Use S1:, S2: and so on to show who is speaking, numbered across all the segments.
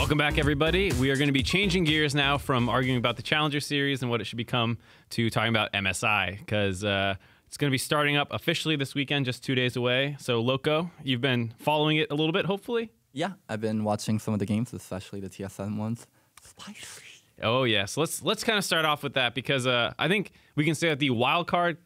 S1: Welcome back, everybody. We are going to be changing gears now from arguing about the Challenger Series and what it should become to talking about MSI, because it's going to be starting up officially this weekend, just 2 days away. So, Loco, you've been following it a little bit, hopefully?
S2: Yeah, I've been watching some of the games, especially the TSM ones. Spicy.
S1: Oh, yeah. So let's kind of start off with that, because I think we can say that the wildcard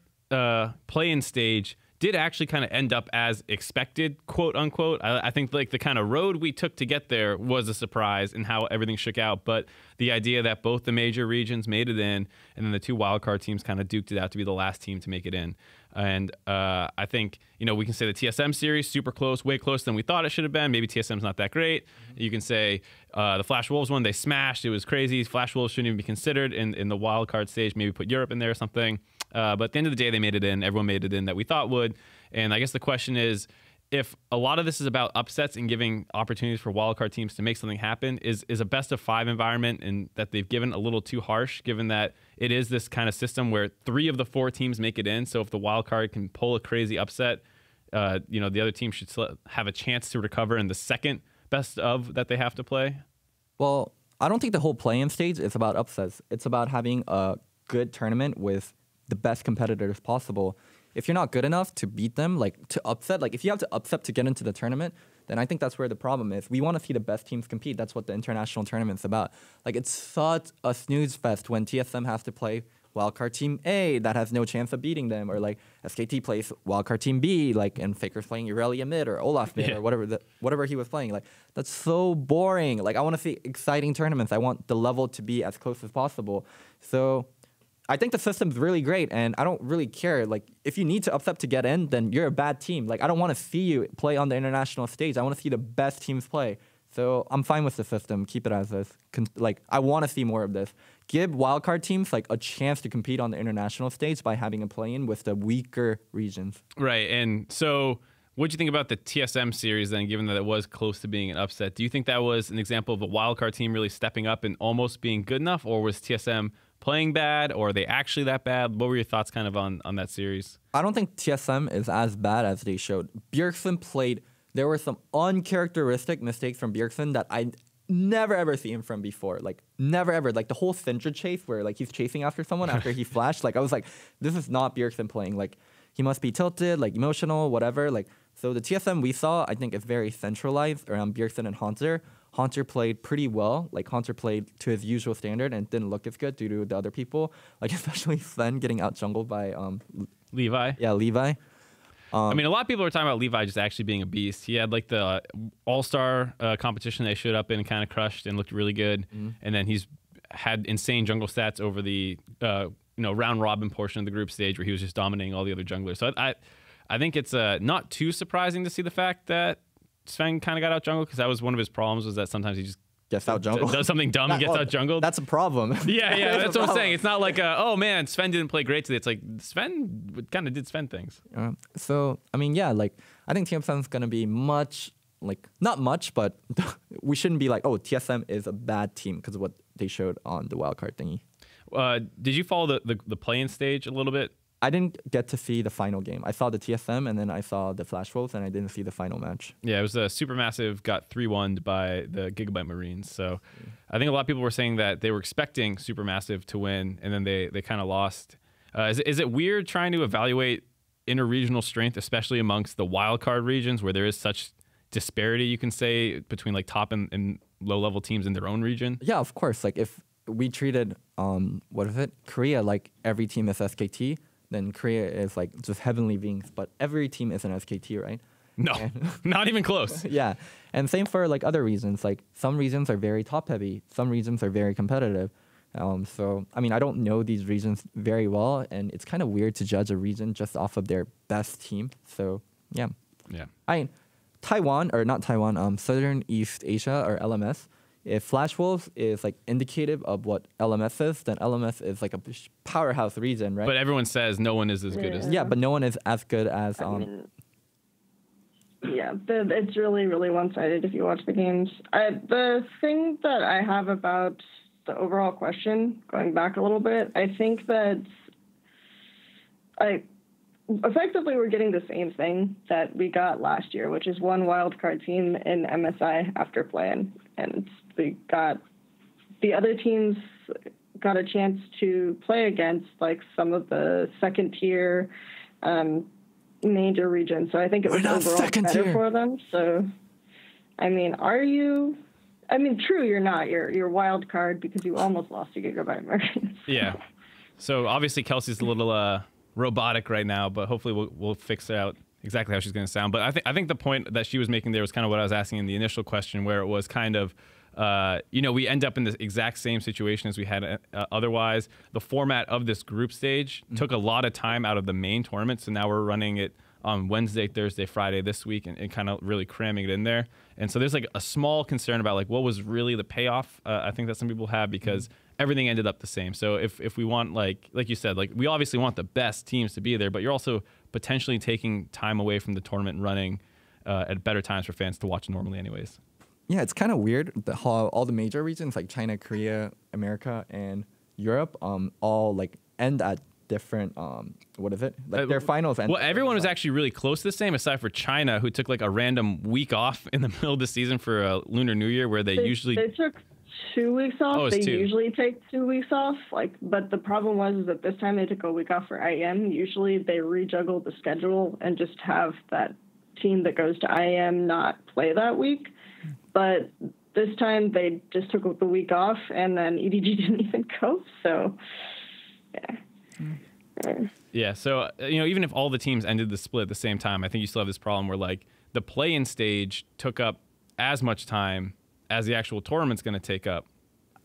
S1: play-in stage did actually kind of end up as expected, quote unquote. I think like the kind of road we took to get there was a surprise in how everything shook out. But the idea that both the major regions made it in, and then the two wildcard teams kind of duked it out to be the last team to make it in. And I think, we can say the TSM series, super close, way closer than we thought it should have been. Maybe TSM's not that great. Mm-hmm. You can say the Flash Wolves one, they smashed. It was crazy. Flash Wolves shouldn't even be considered in the wildcard stage. Maybe put Europe in there or something. But at the end of the day, they made it in. Everyone made it in that we thought would. And I guess the question is, if a lot of this is about upsets and giving opportunities for wildcard teams to make something happen, is a best-of-5 environment and that they've given a little too harsh, given that it is this kind of system where 3 of the 4 teams make it in. So if the wildcard can pull a crazy upset, the other team should still have a chance to recover in the second best of that they have to play?
S2: Well, I don't think the whole play-in stage is about upsets. It's about having a good tournament with the best competitors possible. If you're not good enough to beat them, like to upset, like if you have to upset to get into the tournament, then I think that's where the problem is. We want to see the best teams compete. That's what the international tournament's about. Like, it's such a snooze fest when TSM has to play wildcard team A that has no chance of beating them, or like SKT plays wildcard team B, like, and Faker's playing Irelia mid or Olaf mid or whatever he was playing. Like, that's so boring. Like, I want to see exciting tournaments. I want the level to be as close as possible. So I think the system's really great, and I don't really care. Like, if you need to upset to get in, then you're a bad team. Like, I don't want to see you play on the international stage. I want to see the best teams play. So I'm fine with the system. Keep it as is. Like, I want to see more of this. Give wildcard teams like a chance to compete on the international stage by having a play-in with the weaker regions.
S1: Right, and so what do you think about the TSM series then, given that it was close to being an upset? Do you think that was an example of a wildcard team really stepping up and almost being good enough, or was TSM playing bad, or are they actually that bad? What were your thoughts kind of on that series?
S2: I don't think TSM is as bad as they showed. Bjergsen played. There were some uncharacteristic mistakes from Bjergsen that I never ever seen him from before. Like, never ever. Like, the whole Syndra chase where like he's chasing after someone after he flashed. Like, I was like, this is not Bjergsen playing. Like, he must be tilted, like emotional, whatever. Like, so the TSM we saw, I think, is very centralized around Bjergsen and Haunter. Haunter played pretty well. Like, Haunter played to his usual standard and didn't look as good due to the other people. Like, especially Sven getting out-jungled by
S1: Levi?
S2: Yeah, Levi.
S1: I mean, a lot of people are talking about Levi just actually being a beast. He had like the all-star competition they showed up in and kind of crushed and looked really good. Mm-hmm. And then he's had insane jungle stats over the round-robin portion of the group stage where he was just dominating all the other junglers. So I think it's not too surprising to see the fact that Sven kind of got out jungled, because that was one of his problems, was that sometimes he just
S2: gets out jungled.
S1: Does something dumb and gets out jungled.
S2: That's a problem.
S1: Yeah, that's what I'm saying. It's not like, oh man, Sven didn't play great today. It's like Sven kind of did Sven things.
S2: So, I mean, yeah, like, I think TSM's going to be much, like, not much, but we shouldn't be like, oh, TSM is a bad team because of what they showed on the wildcard thingy.
S1: Did you follow the play-in stage a little bit?
S2: I didn't get to see the final game. I saw the TSM, and then I saw the Flash Wolves, and I didn't see the final match.
S1: Yeah, it was a Supermassive got 3-1'd by the Gigabyte Marines. So I think a lot of people were saying that they were expecting Supermassive to win, and then they kind of lost. Is it weird trying to evaluate interregional strength, especially amongst the wildcard regions where there is such disparity, you can say, between like top and low-level teams in their own region?
S2: Yeah, of course. Like, if we treated, Korea like every team is SKT, then Korea is like just heavenly beings, but every team is an SKT, right?
S1: No, not even close.
S2: Yeah, and same for like other regions. Like, some regions are very top heavy, some regions are very competitive. So I mean, I don't know these regions very well, and it's kind of weird to judge a region just off of their best team. So yeah. Southern East Asia, or LMS. If Flash Wolves is like indicative of what LMS is, then LMS is like a powerhouse region, right?
S1: But everyone says no one is as good as.
S2: Yeah, but no one is as good as.
S3: It's really, really one-sided if you watch the games. The thing that I have about the overall question, going back a little bit, I think that effectively we're getting the same thing that we got last year, which is one wildcard team in MSI after play-in. And we got the other teams got a chance to play against like some of the second tier major regions. So I think it was overall better for them. So, I mean, true, you're not. You're wild card because you almost lost to Gigabyte Merchants.
S1: Yeah. So obviously Kelsey's a little robotic right now, but hopefully we'll fix out exactly how she's going to sound. But I think the point that she was making there was kind of what I was asking in the initial question, where it was kind of, we end up in the exact same situation as we had otherwise. The format of this group stage took a lot of time out of the main tournament, so now we're running it on Wednesday, Thursday, Friday this week, and kind of really cramming it in there. And so there's like a small concern about like what was really the payoff. I think that some people have, because everything ended up the same. So if we want, like you said, like we obviously want the best teams to be there, but you're also potentially taking time away from the tournament and running at better times for fans to watch normally anyways.
S2: Yeah, it's kind of weird how all the major regions like China, Korea, America, and Europe all like end at different their finals end.
S1: Well, everyone was actually really close to the same, aside for China, who took like a random week off in the middle of the season for a Lunar New Year, where they
S3: took 2 weeks off.
S1: Oh,
S3: they
S1: two.
S3: Usually take 2 weeks off. But the problem was that this time they took a week off for IEM. Usually they rejuggle the schedule and just have that team that goes to IEM not play that week. But this time they just took the week off, and then EDG didn't even go. So, yeah.
S1: Yeah, so even if all the teams ended the split at the same time, I think you still have this problem where like the play-in stage took up as much time as the actual tournament's going to take up.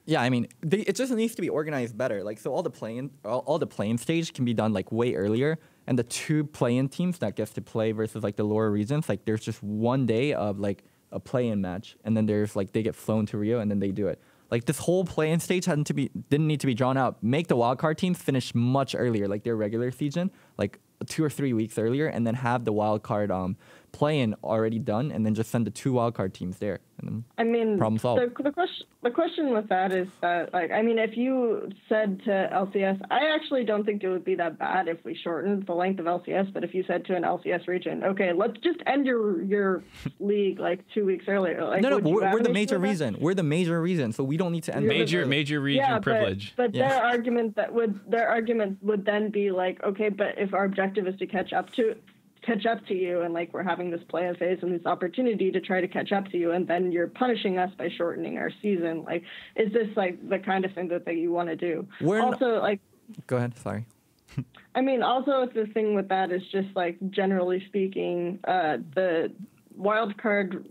S2: Yeah, I mean, it just needs to be organized better. Like, so all the play-in stage can be done like way earlier, and the 2 play-in teams that gets to play versus like the lower regions, like there's just one day of like a play-in match, and then there's like they get flown to Rio, and then they do it. Like this whole play-in stage didn't need to be drawn out. Make the wildcard teams finish much earlier, like their regular season, like 2 or 3 weeks earlier, and then have the wildcard play-in already done, and then just send the 2 wildcard teams there, and then problem solved.
S3: The question with that is that, like, I mean, if you said to LCS, I actually don't think it would be that bad if we shortened the length of LCS, but if you said to an LCS region, okay, let's just end your league like 2 weeks earlier. Like,
S2: no, we're the major reason. We're the major reason, so we don't need to end
S1: major region privilege.
S3: But their argument would then be like, okay, but if our objective is to catch up to you, and like we're having this play-in phase and this opportunity to try to catch up to you, and then you're punishing us by shortening our season, like, is this like the kind of thing that you want to do?
S2: Go ahead, sorry.
S3: I mean, also the thing with that is just like, generally speaking, the wildcard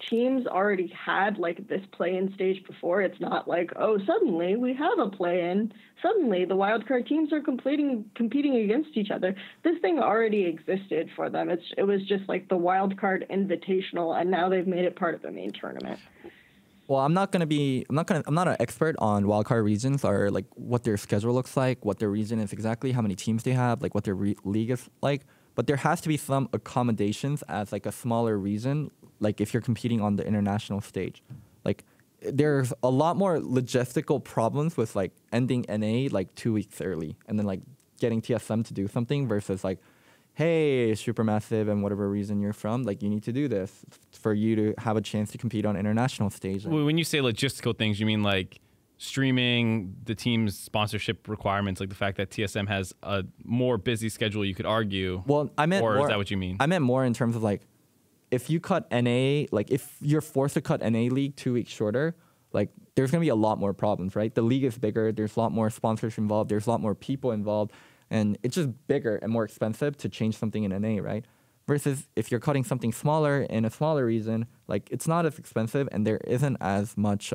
S3: teams already had like this play-in stage before. It's not like, oh, suddenly we have a play-in. Suddenly the wildcard teams are competing against each other. This thing already existed for them. It was just like the wildcard invitational, and now they've made it part of the main tournament.
S2: Well, I'm not an expert on wildcard regions, or like what their schedule looks like, what their region is exactly, how many teams they have, like what their league is like. But there has to be some accommodations as like a smaller region, like if you're competing on the international stage. Like there's a lot more logistical problems with like ending NA like 2 weeks early, and then like getting TSM to do something versus like, hey, Supermassive and whatever reason you're from, like you need to do this for you to have a chance to compete on international stage.
S1: When you say logistical things, you mean like streaming, the team's sponsorship requirements, like the fact that TSM has a more busy schedule, you could argue.
S2: Well, I meant
S1: or is that what you mean?
S2: I meant more in terms of like, if you cut NA, like if you're forced to cut NA league 2 weeks shorter, like there's going to be a lot more problems, right? The league is bigger. There's a lot more sponsors involved. There's a lot more people involved. And it's just bigger and more expensive to change something in NA, right? Versus if you're cutting something smaller in a smaller region, like it's not as expensive and there isn't as much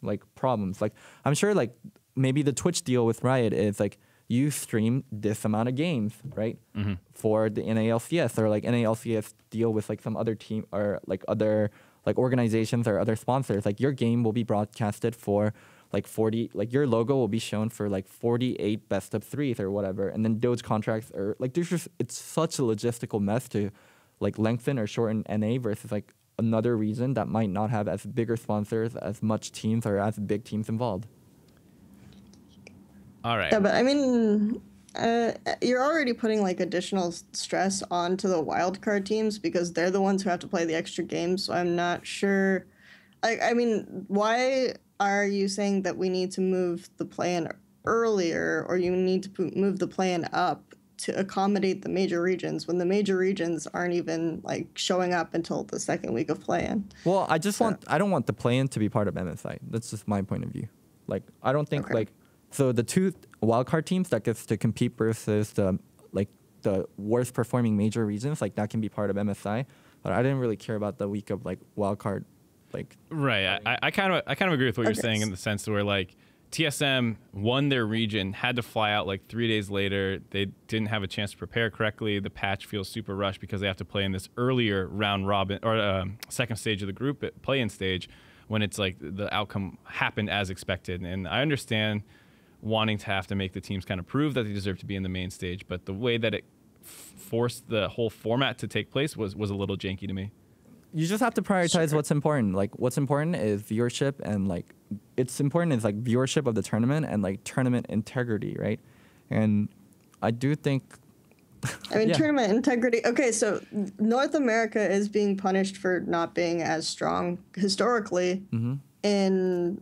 S2: like problems. Like I'm sure like maybe the Twitch deal with Riot is like you stream this amount of games, right? Mm-hmm. For the NALCS, or like NALCS deal with like some other team or like other like organizations or other sponsors. Like your game will be broadcasted for like 40, like your logo will be shown for like 48 best of threes or whatever. And then those contracts are like, there's just, it's such a logistical mess to like lengthen or shorten NA versus like another reason that might not have as bigger sponsors, as much teams, or as big teams involved.
S1: All right.
S3: Yeah, but I mean, you're already putting like additional stress onto the wildcard teams because they're the ones who have to play the extra games. So I'm not sure
S4: I mean, why are you saying that we need to move the play-in earlier, or you need to move the play-in up to accommodate the major regions when the major regions aren't even like showing up until the second week of play-in?
S2: Well, I don't want the play-in to be part of MSI. That's just my point of view. Like, I don't think so the two wildcard teams that gets to compete versus the worst performing major regions, like that can be part of MSI. But I didn't really care about the week of like wildcard, like.
S1: Right. I kind of agree with what you're saying in the sense where like TSM won their region, had to fly out like 3 days later. They didn't have a chance to prepare correctly. The patch feels super rushed because they have to play in this earlier round robin or second stage of the group play-in stage when it's like the outcome happened as expected. And I understand wanting to have to make the teams kind of prove that they deserve to be in the main stage, but the way that it forced the whole format to take place was a little janky to me.
S2: You just have to prioritize what's important. Like, what's important is viewership, and like it's important is like viewership of the tournament and like tournament integrity, right? And I do think
S4: I mean, tournament integrity. Okay, so North America is being punished for not being as strong historically in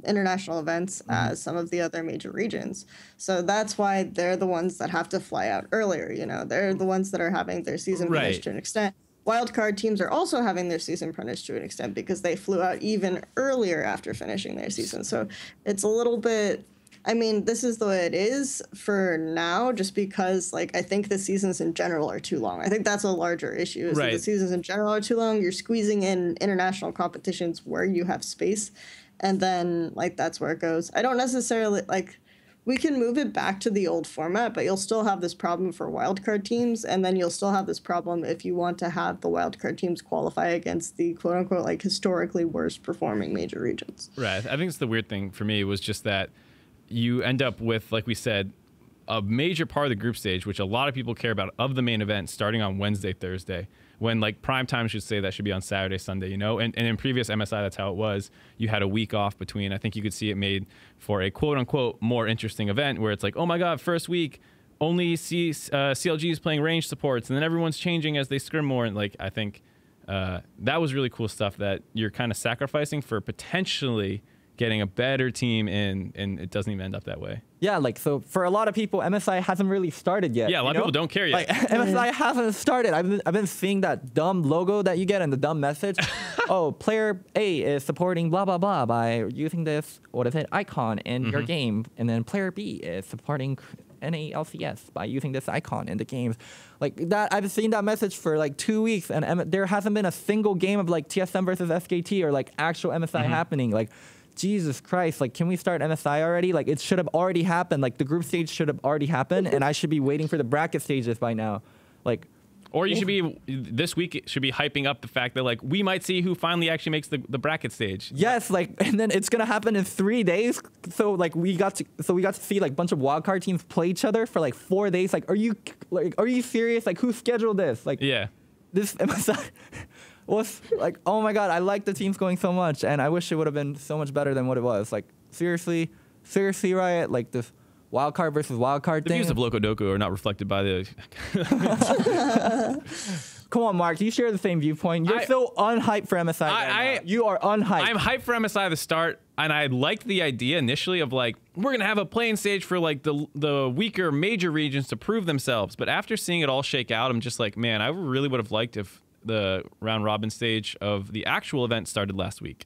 S4: international events as some of the other major regions. So that's why they're the ones that have to fly out earlier. You know, they're the ones that are having their season punished to an extent. Wildcard teams are also having their season punished to an extent because they flew out even earlier after finishing their season. So it's a little bit, I mean, this is the way it is for now, just because, like, I think the seasons in general are too long. I think that's a larger issue, is that the seasons in general are too long. You're squeezing in international competitions where you have space, and then, like, that's where it goes. I don't necessarily, like, we can move it back to the old format, but you'll still have this problem for wildcard teams, and then you'll still have this problem if you want to have the wildcard teams qualify against the quote-unquote, like, historically worst performing major regions.
S1: Right. I think it's the weird thing for me was just that you end up with, like we said, a major part of the group stage, which a lot of people care about, of the main event starting on Wednesday, Thursday, when like prime time should say that should be on Saturday, Sunday, you know? And in previous MSI, that's how it was. You had a week off between. I think you could see it made for a quote unquote more interesting event where it's like, oh my God, first week, only CLG is playing range supports, and then everyone's changing as they scrim more. And like, I think that was really cool stuff that you're kind of sacrificing for potentially getting a better team in, and it doesn't even end up that way.
S2: Yeah, like, so for a lot of people, MSI hasn't really started yet.
S1: Yeah, a lot of people don't care yet.
S2: Like, MSI hasn't started. I've been seeing that dumb logo that you get and the dumb message. Oh, player A is supporting blah, blah, blah by using this, what is it, icon in your game. And then player B is supporting NALCS by using this icon in the games. Like that, I've seen that message for like 2 weeks, and there hasn't been a single game of like TSM versus SKT or like actual MSI happening. Like, Jesus Christ, like, can we start MSI already? Like, it should have already happened. Like, the group stage should have already happened, and I should be waiting for the bracket stages by now. Like,
S1: or you should be, this week, it should be hyping up the fact that, like, we might see who finally actually makes the bracket stage.
S2: Yes, like, and then it's going to happen in 3 days. So, like, we got to see, like, a bunch of wildcard teams play each other for, like, 4 days. Like, are you serious? Like, who scheduled this? Like,
S1: yeah.
S2: This MSI was like, oh my God, I like the teams going so much, and I wish it would have been so much better than what it was. Like, seriously, Riot, like this wildcard versus wildcard thing.
S1: The views of LocoDoco are not reflected by the...
S2: Come on, Mark, you share the same viewpoint. You're so unhyped for MSI right now. You are unhyped.
S1: I'm hyped for MSI at the start, and I liked the idea initially of, like, we're going to have a playing stage for, like, the weaker major regions to prove themselves. But after seeing it all shake out, I'm just like, man, I really would have liked if the round robin stage of the actual event started last week.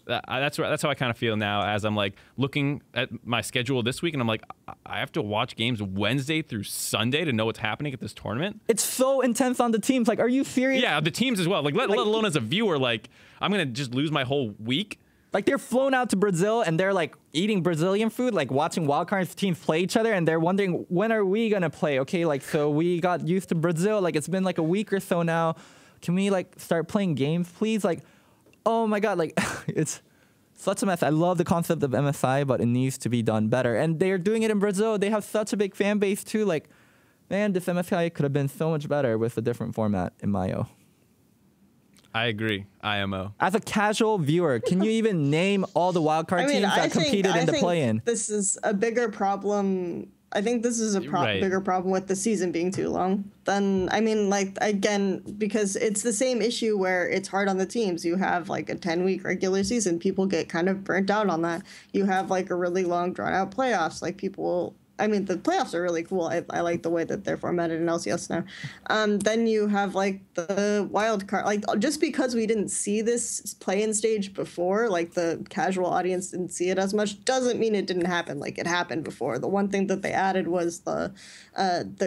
S1: That's how I kind of feel now, as I'm like looking at my schedule this week, and I'm like, I have to watch games Wednesday through Sunday to know what's happening at this tournament.
S2: It's so intense on the teams. Like, are you serious?
S1: Yeah, the teams as well. Like, let alone as a viewer, like, I'm gonna just lose my whole week.
S2: Like, they're flown out to Brazil, and they're like eating Brazilian food, like watching wildcard teams play each other, and they're wondering, when are we gonna play? Okay, like, so we got used to Brazil. Like, it's been like a week or so now. Can we like start playing games, please? Like, oh my God, like it's such a mess. I love the concept of MSI, but it needs to be done better. And they're doing it in Brazil. They have such a big fan base too. Like, man, this MSI could have been so much better with a different format in Mayo.
S1: I agree. IMO.
S2: As a casual viewer, can you even name all the wildcard teams that competed in the play-in?
S4: This is a bigger problem I think this is a bigger problem with the season being too long. Then, I mean, like, again, because it's the same issue where it's hard on the teams. You have, like, a 10-week regular season. People get kind of burnt out on that. You have, like, a really long, drawn-out playoffs. Like, people... I mean, the playoffs are really cool. I like the way that they're formatted in LCS now. Then you have, like, the wild card. Like, just because we didn't see this play-in stage before, like, the casual audience didn't see it as much, doesn't mean it didn't happen. Like, it happened before. The one thing that they added was the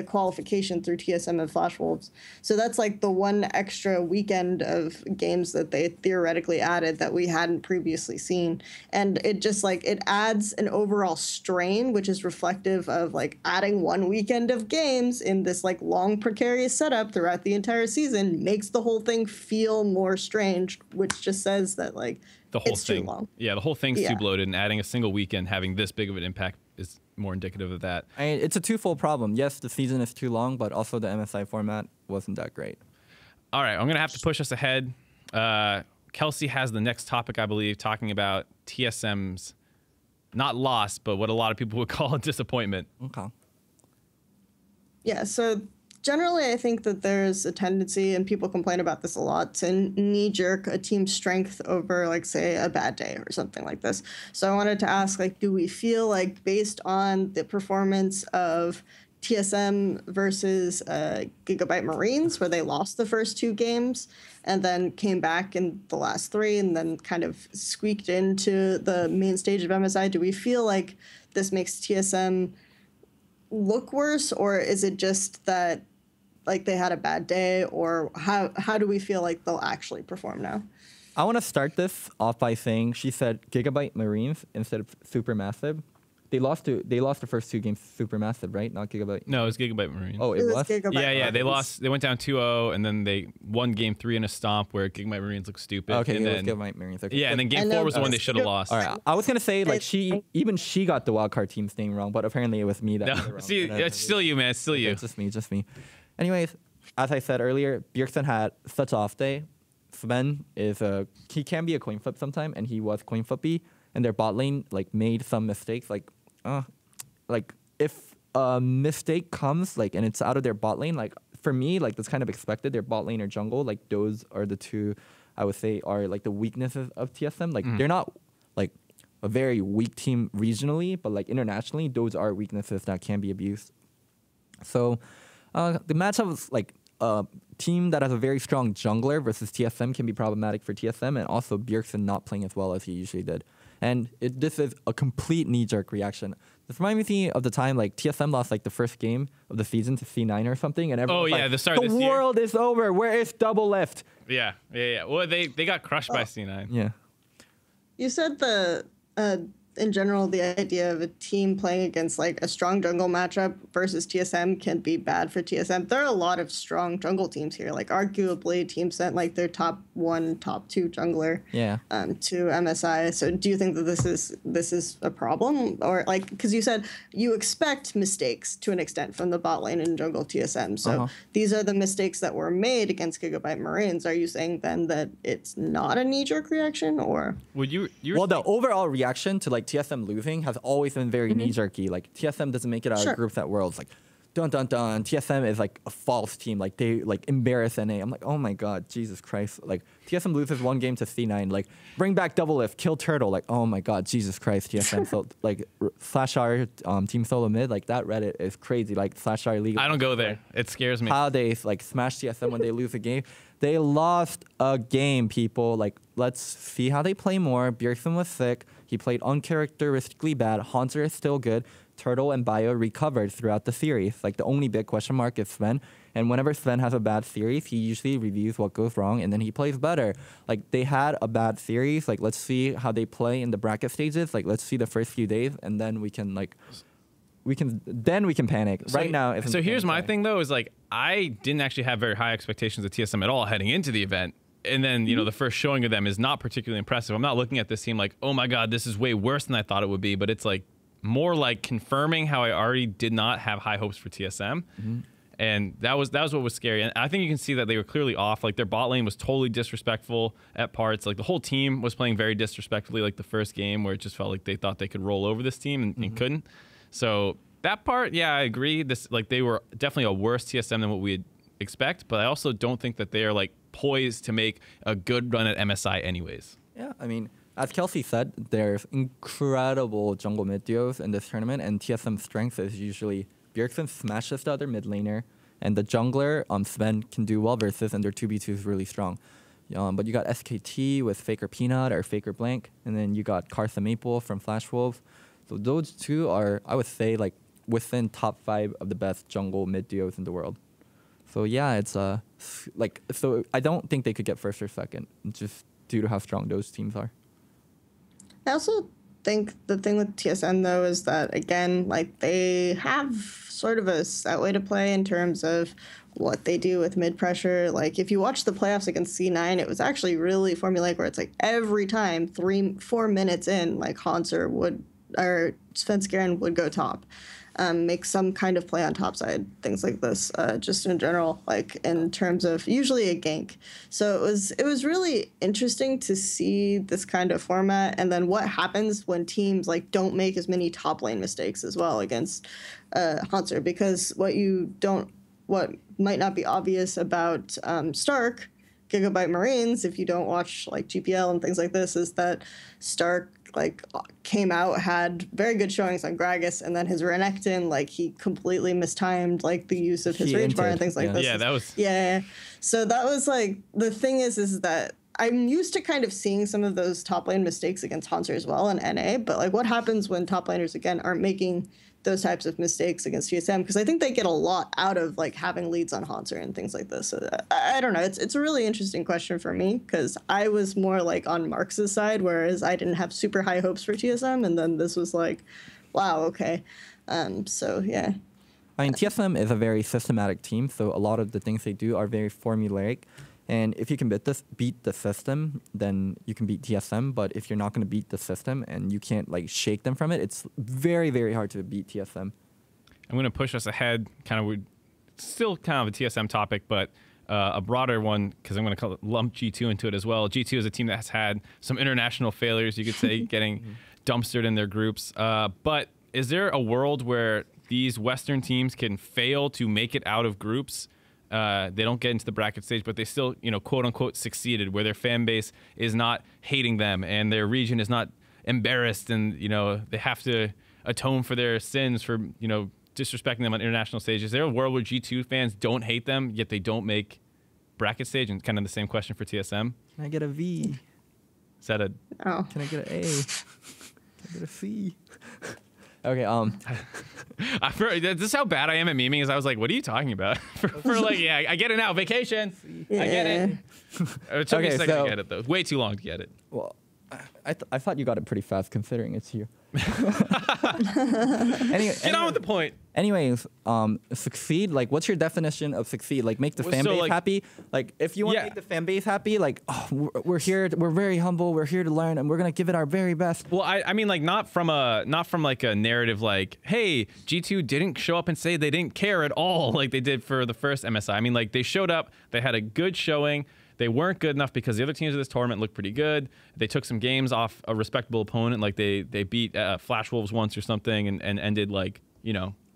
S4: qualification through TSM and Flash Wolves. So that's, like, the one extra weekend of games that they theoretically added that we hadn't previously seen. And it just, like, it adds an overall strain, which is reflective of like adding one weekend of games in this like long precarious setup throughout the entire season makes the whole thing feel more strange, which just says that like
S1: the whole
S4: it's
S1: thing,
S4: too long.
S1: Yeah, the whole thing's too bloated, and adding a single weekend having this big of an impact is more indicative of that.
S2: It's a twofold problem. Yes, the season is too long, but also the MSI format wasn't that great.
S1: All right, I'm gonna have to push us ahead. Kelsey has the next topic, I believe, talking about TSM's not loss, but what a lot of people would call a disappointment.
S2: Okay.
S4: Yeah, so generally I think that there's a tendency, and people complain about this a lot, to knee-jerk a team's strength over, like, say, a bad day or something like this. So I wanted to ask, like, do we feel like based on the performance of TSM versus Gigabyte Marines, where they lost the first two games and then came back in the last three and then kind of squeaked into the main stage of MSI, do we feel like this makes TSM look worse, or is it just that like they had a bad day, or how do we feel like they'll actually perform now?
S2: I want to start this off by saying she said Gigabyte Marines instead of Supermassive. They lost the first two games Supermassive, right? Not Gigabyte.
S1: No, it was Gigabyte Marines.
S2: Oh, it was?
S4: Gigabyte
S1: Yeah,
S4: Marines.
S1: they lost. They went down 2-0, and then they won game 3 in a stomp where Gigabyte Marines looked stupid.
S2: Okay,
S1: and
S2: it
S1: then,
S2: was Gigabyte Marines. Okay.
S1: yeah, and then game 4 was the one they should have lost.
S2: All right, I was gonna say like she got the wildcard team's name wrong, but apparently it was me that got it
S1: No,
S2: wrong.
S1: see, it's still you, man. It's still you.
S2: It's just me. Anyways, as I said earlier, Bjergsen had such an off day. Sven he can be a coin flip sometime, and he was coin flippy, and their bot lane like made some mistakes. Like if a mistake comes like and it's out of their bot lane, like for me, like that's kind of expected. Their bot lane or jungle, like those are the two I would say are like the weaknesses of TSM. Like they're not like a very weak team regionally, but like internationally, those are weaknesses that can be abused. So the matchup was like a team that has a very strong jungler versus TSM can be problematic for TSM, and also Bjergsen not playing as well as he usually did. And this is a complete knee-jerk reaction. This reminds me of the time like TSM lost like the first game of the season to C9 or something, and everyone was like,
S1: the start of this year.
S2: The world is over. Where is Double Lift?
S1: Yeah. Well, they got crushed by C9.
S2: Yeah.
S4: You said in general, the idea of a team playing against like a strong jungle matchup versus TSM can be bad for TSM. There are a lot of strong jungle teams here. Like arguably, team sent like their top 1, top 2 jungler to MSI. So do you think that this is a problem, or like because you said you expect mistakes to an extent from the bot lane and jungle TSM? So these are the mistakes that were made against Gigabyte Marines. Are you saying then that it's not a knee-jerk reaction, or?
S1: Well,
S2: the overall reaction to like TSM losing has always been very knee-jerky. Like TSM doesn't make it out of groups at Worlds. Like dun dun dun. TSM is like a false team. Like they like embarrass NA. I'm like, oh my god, Jesus Christ. Like TSM loses one game to C9. Like bring back Double Lift, kill Turtle. Like oh my god, Jesus Christ, TSM. So like /r team SoloMid. Like that Reddit is crazy. Like /r league.
S1: I don't go there. It scares me.
S2: How they like smash TSM when they lose a game. They lost a game, people. Like, let's see how they play more. Bjergsen was sick. He played uncharacteristically bad. Haunter is still good. Turtle and Bio recovered throughout the series. Like, the only big question mark is Sven. And whenever Sven has a bad series, he usually reviews what goes wrong, and then he plays better. Like, they had a bad series. Like, let's see how they play in the bracket stages. Like, let's see the first few days, and then we can, like... We can panic.
S1: So,
S2: right now.
S1: So here's my thing though: is like I didn't actually have very high expectations of TSM at all heading into the event, and then the first showing of them is not particularly impressive. I'm not looking at this team like, oh my god, this is way worse than I thought it would be, but it's like more like confirming how I already did not have high hopes for TSM, and that was what was scary. And I think you can see that they were clearly off. Like their bot lane was totally disrespectful at parts. Like the whole team was playing very disrespectfully. Like the first game where it just felt like they thought they could roll over this team and couldn't. So that part, yeah, I agree. This like they were definitely a worse TSM than what we'd expect, but I also don't think that they are like poised to make a good run at MSI anyways.
S2: Yeah, I mean, as Kelsey said, there's incredible jungle mid duos in this tournament, and TSM's strength is usually Bjergsen smashes the other mid laner, and the jungler, Sven, can do well versus, and their 2v2 is really strong. But you got SKT with Faker Peanut or Faker Blank, and then you got Kartha Maple from Flash Wolves. So those two are, I would say, like within top 5 of the best jungle mid duos in the world. So yeah, it's like, so I don't think they could get first or second, just due to how strong those teams are.
S4: I also think the thing with TSM though is that, again, like they have sort of a set way to play in terms of what they do with mid pressure. Like if you watch the playoffs against C9, it was actually really formulaic where it's like every time 3-4 minutes in, like Hanser would, or Svenskeren would go top. Make some kind of play on top side, things like this, just in general, like in terms of usually a gank. So it was really interesting to see this kind of format, and then what happens when teams like don't make as many top lane mistakes as well against Hanser, because what might not be obvious about Stark, Gigabyte Marines, if you don't watch like GPL and things like this, is that Stark like came out, had very good showings on Gragas, and then his Renekton, like he completely mistimed like the use of his rage bar and things like this.
S1: Yeah, that was
S4: So that was like the thing is that I'm used to kind of seeing some of those top lane mistakes against Hanser as well in NA, but like what happens when top laners again aren't making those types of mistakes against TSM, because I think they get a lot out of like having leads on Hanser and things like this. So I don't know. It's a really interesting question for me, because I was more like on Marx's side, whereas I didn't have super high hopes for TSM, and then this was like, wow, okay. So yeah.
S2: I mean, TSM is a very systematic team, so a lot of the things they do are very formulaic. And if you can beat the system, then you can beat TSM. But if you're not going to beat the system and you can't like shake them from it, it's very, very hard to beat TSM.
S1: I'm going to push us ahead, still kind of a TSM topic, but a broader one, because I'm going to lump G2 into it as well. G2 is a team that has had some international failures, you could say, getting dumpstered in their groups. But is there a world where these Western teams can fail to make it out of groups? They don't get into the bracket stage, but they still, quote unquote, succeeded, where their fan base is not hating them and their region is not embarrassed, and they have to atone for their sins for disrespecting them on international stages. Is there a world where G2 fans don't hate them yet they don't make bracket stage? And kind of the same question for TSM.
S2: Can I get a V?
S1: Is that a?
S4: Oh.
S2: Can I get an A? Can I get a C? Okay.
S1: This is how bad I am at memeing. Is I was like, what are you talking about? for like, yeah, I get it now. Vacation.
S4: Yeah.
S1: I get it. It took me a second to get it though. Way too long to get it.
S2: Well, I thought you got it pretty fast considering it's you.
S1: Get on with the point.
S2: Anyways, succeed. Like, what's your definition of succeed? Like, make the fan base happy. Like, if you want to make the fan base happy, like, we're here. We're very humble. We're here to learn, and we're gonna give it our very best.
S1: Well, I mean, like, not from like a narrative like, hey, G2 didn't show up and say they didn't care at all, like they did for the first MSI. I mean, like, they showed up. They had a good showing. They weren't good enough because the other teams of this tournament looked pretty good. They took some games off a respectable opponent, like they beat Flash Wolves once or something, and ended like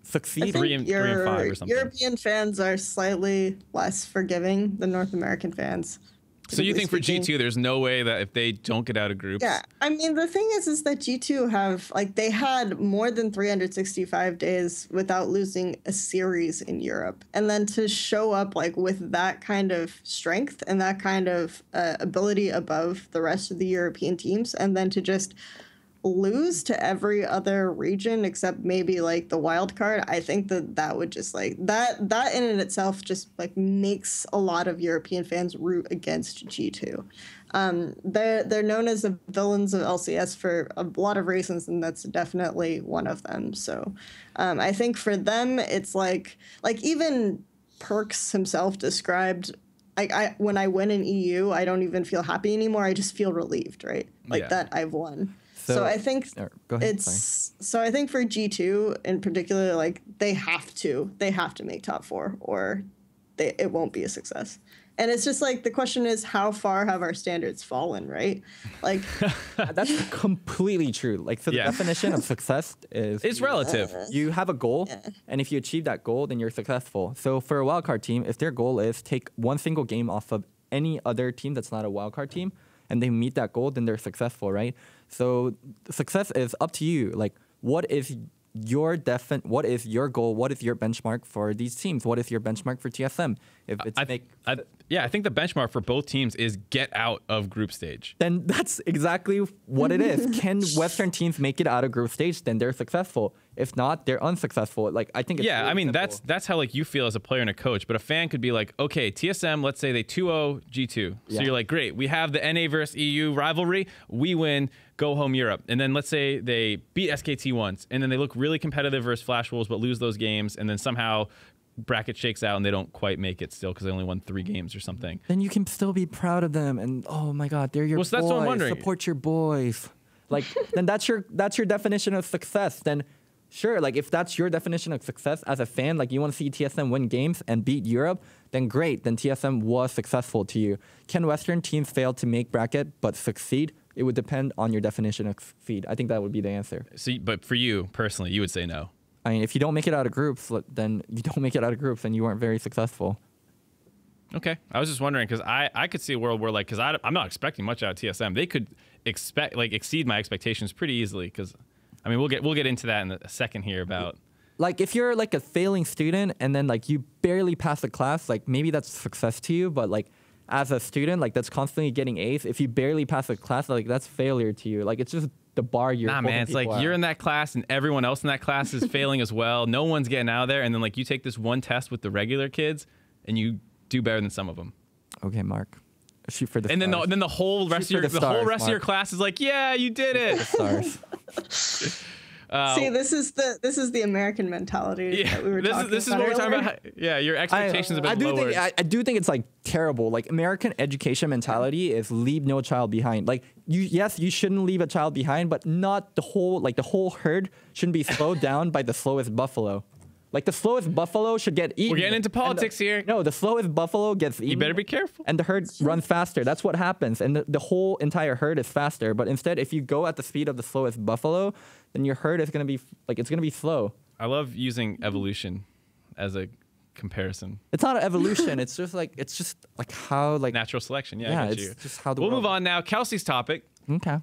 S2: succeed
S1: 3 and 5 or something.
S4: European fans are slightly less forgiving than North American fans.
S1: So you think for G2, there's no way that if they don't get out of groups?
S4: Yeah, I mean, the thing is that G2 have, like, they had more than 365 days without losing a series in Europe. And then to show up, like, with that kind of strength and that kind of ability above the rest of the European teams, and then to just lose to every other region except maybe like the wild card, I think that would just like that in and itself just like makes a lot of European fans root against G2. They're known as the villains of LCS for a lot of reasons, and that's definitely one of them. So I think for them it's like even Perks himself described, when I win in EU, I don't even feel happy anymore. I just feel relieved, right? Like that I've won. So I think
S2: go ahead,
S4: so I think for G2 in particular, like they have to make top 4 or it won't be a success. And it's just like the question is, how far have our standards fallen, right? Like
S2: That's completely true. Like, so the definition of success is
S1: It's relative.
S2: you have a goal, and if you achieve that goal, then you're successful. So for a wildcard team, if their goal is take one single game off of any other team that's not a wildcard team, and they meet that goal, then they're successful, right? So success is up to you. Like, what is your what is your goal? What is your benchmark for these teams? What is your benchmark for TSM? If it's
S1: I think the benchmark for both teams is get out of group stage.
S2: then that's exactly what it is. Can Western teams make it out of group stage? Then they're successful. If not, they're unsuccessful. Like, I think it's
S1: Yeah,
S2: really
S1: I mean,
S2: simple.
S1: that's how like you feel as a player and a coach, but a fan could be like, okay, TSM, let's say they 2-0 G2. So
S2: Yeah.
S1: you're like, great, we have the NA versus EU rivalry, we win, go home Europe. And then let's say they beat SKT once, and then they look really competitive versus Flash Wolves, but lose those games, and then somehow bracket shakes out and they don't quite make it still because they only won 3 games or something.
S2: Then you can still be proud of them, and oh my God, they're your
S1: Well,
S2: boys.
S1: so that's what I'm wondering.
S2: Support your boys. Like, then that's your definition of success. Then sure, like if that's your definition of success as a fan, like you want to see TSM win games and beat Europe, then great. Then TSM was successful to you. Can Western teams fail to make bracket but succeed? It would depend on your definition of succeed. I think that would be the answer.
S1: So, but for you personally, you would say no.
S2: I mean, if you don't make it out of groups, then you don't make it out of groups, and you weren't very successful.
S1: Okay, I was just wondering because I could see a world where like because I'm not expecting much out of TSM. They could exceed my expectations pretty easily because I mean we'll get into that in a second here about
S2: Like, if you're like a failing student and then like you barely pass a class, like maybe that's success to you. But like as a student, like that's constantly getting A's, if you barely pass a class, like that's failure to you. Like, it's just the bar you're.
S1: Nah, man, it's like you're in that class and everyone else in that class is failing as well. No one's getting out of there, and then like you take this one test with the regular kids and you do better than some of them.
S2: Okay, Mark. Shoot for the
S1: And
S2: stars.
S1: then the whole rest
S2: Shoot
S1: of
S2: for
S1: your
S2: the
S1: whole
S2: stars,
S1: rest of your
S2: Mark.
S1: class is like, yeah, you did it.
S2: Stars.
S4: See, this is the American mentality
S1: Yeah,
S4: that we were talking about.
S1: this is what we're talking
S4: earlier.
S1: about. Yeah, your expectations have been lowered.
S2: I do think it's like terrible. Like, American education mentality is leave no child behind. Like, you shouldn't leave a child behind, but not the whole herd shouldn't be slowed down by the slowest buffalo. Like, the slowest buffalo should get eaten.
S1: We're getting into politics here.
S2: No, the slowest buffalo gets eaten.
S1: You better be careful.
S2: And the herd runs faster. That's what happens. And the whole entire herd is faster. But instead, if you go at the speed of the slowest buffalo, then your herd is going to be like, it's going to be slow.
S1: I love using evolution as a comparison.
S2: It's not an evolution. it's just like how like
S1: Natural selection. Yeah, I
S2: yeah,
S1: got
S2: it's
S1: you.
S2: just how the
S1: We'll
S2: world.
S1: move on now. Kelsey's topic.
S2: Okay.